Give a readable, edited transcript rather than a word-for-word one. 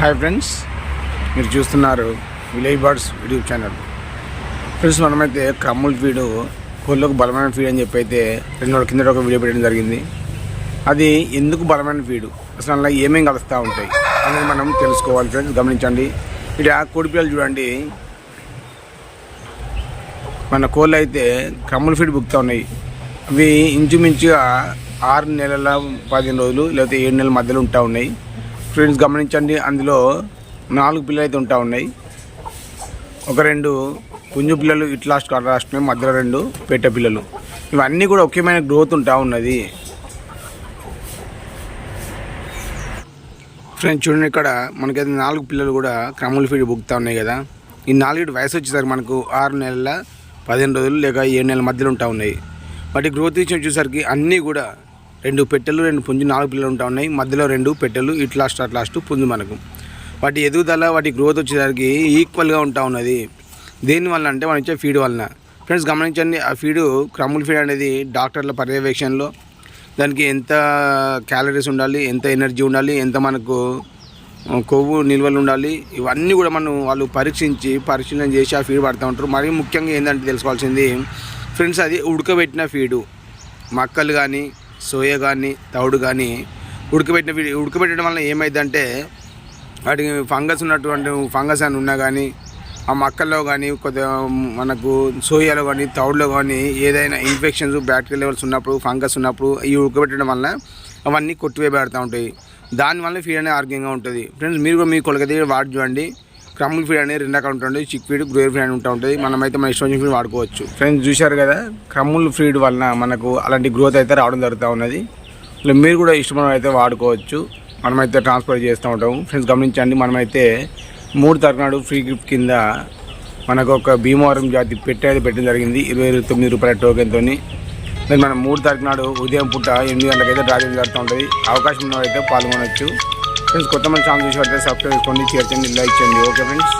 Hi friends, మీరు చూస్తున్నారు village birds YouTube channel. Friends, మనమైతే క్రమ్ముల ఫీడు కోళ్ళకు బలమైన ఫీడ్ అని చెప్పి అయితే 2 రోజుల కింద ఒక వీడియో పెట్టడం జరిగింది. అది ఎందుకు బలమైన ఫీడు, అసలు అలా ఏమేమి కలుస్తూ ఉంటాయి అనేది మనం తెలుసుకోవాలి. ఫ్రెండ్స్ గమనించండి, ఇక్కడ కోడి పిల్లలు చూడండి, మన కోళ్ళు అయితే క్రమ్ముల ఫీడ్ బుక్తా ఉన్నాయి. అవి ఇంచుమించుగా 6 నెలల 15 రోజులు లేకపోతే 7 నెలల మధ్యలో ఉంటా ఉన్నాయి. ఫ్రెండ్స్ గమనించండి, అందులో 4 పిల్లలు అయితే ఉంటా ఉన్నాయి. ఒక 2 పుంజు పిల్లలు ఇట్లా రాష్ట్రం, మధ్యలో 2 పెట్టె పిల్లలు. ఇవన్నీ కూడా ఒకేమైన గ్రోత్ ఉంటా ఉన్నది. ఫ్రెండ్స్ చూడండి, ఇక్కడ మనకైతే 4 పిల్లలు కూడా క్రమ్ముల ఫీడ్ బుక్తా ఉన్నాయి కదా. ఈ 4 వయసు వచ్చేసరికి మనకు 6 నెలల 15 రోజులు లేక 7 నెలల మధ్యలో ఉంటా ఉన్నాయి. వాటి గ్రోత్ విషయం వచ్చేసరికి అన్నీ కూడా 2 పెట్టెలు 2 పుంజు 4 పిల్లలు ఉంటా ఉన్నాయి. మధ్యలో 2 పెట్టెలు ఇట్లా లాస్ట్ పుంజు. మనకు వాటి ఎదుగుదల వాటి గ్రోత్ వచ్చేసరికి ఈక్వల్గా ఉంటా ఉన్నది. దేనివల్ల అంటే మనం ఇచ్చే ఫీడ్ వలన. ఫ్రెండ్స్ గమనించండి, ఆ ఫీడు క్రమ్ముల ఫీడ్ అనేది డాక్టర్ల పర్యవేక్షణలో దానికి ఎంత క్యాలరీస్ ఉండాలి, ఎంత ఎనర్జీ ఉండాలి, ఎంత మనకు కొవ్వు నిల్వలు ఉండాలి, ఇవన్నీ కూడా వాళ్ళు పరిశీలన చేసి ఆ ఫీడ్ పడుతూ ఉంటారు. మరీ ముఖ్యంగా ఏంటంటే తెలుసుకోవాల్సింది ఫ్రెండ్స్, అది ఉడకబెట్టిన ఫీడు. మక్కలు కానీ సోయా కానీ తౌడు కానీ ఉడకబెట్టడం వల్ల ఏమైందంటే వాటికి ఫంగస్ అని ఉన్నా కానీ ఆ మక్కల్లో కానీ కొద్దిగా మనకు సోయాలో కానీ తౌడులో కానీ ఏదైనా ఇన్ఫెక్షన్స్ బ్యాక్టీరియల్ లెవెల్స్ ఉన్నప్పుడు ఫంగస్ ఉన్నప్పుడు ఈ ఉడకబెట్టడం వల్ల అవన్నీ కొట్టివేయబడుతూ ఉంటాయి. దానివల్ల ఫీడ్ అనేది ఆరోగ్యంగా ఉంటుంది. ఫ్రెండ్స్ మీరు కూడా మీ కొలకతే వాడి చూడండి, క్రమ్ముల ఫీడ్ అనేది 2 రకాలు ఉంటుంది. చిక్ ఫీడ్, గ్రోయర్ ఫీడ్ అని ఉంటుంది. మనమైతే మన ఇష్టం ఫీడ్ వాడుకోవచ్చు. ఫ్రెండ్స్ చూశారు కదా, క్రమ్ముల ఫీడ్ వలన మనకు అలాంటి గ్రోత్ అయితే రావడం జరుగుతూ ఉన్నది. మీరు కూడా ఇష్టమైన అయితే వాడుకోవచ్చు. మనమైతే ట్రాన్స్ఫర్ చేస్తూ ఉంటాము. ఫ్రెండ్స్ గమనించండి, మనమైతే 3 తరగనాడు ఫ్రీ గిఫ్ట్ కింద మనకు ఒక భీమవరం జాతి పెట్టడం జరిగింది 29 రూపాయల టోకెన్తో. దాన్ని మనం 3 తరగనాడు ఉదయం పూట 8 గంటలకైతే డ్రా చేయడం జరుగుతూ ఉంటుంది. అవకాశం ఉన్నదైతే పాల్గొనవచ్చు. ఫ్రెండ్స్ కొత్త మంది ఛానల్ చూసి అయితే సబ్స్క్రైబ్ చేసుకోండి, షేర్ చేయండి, లైక్ చేయండి. Okay friends.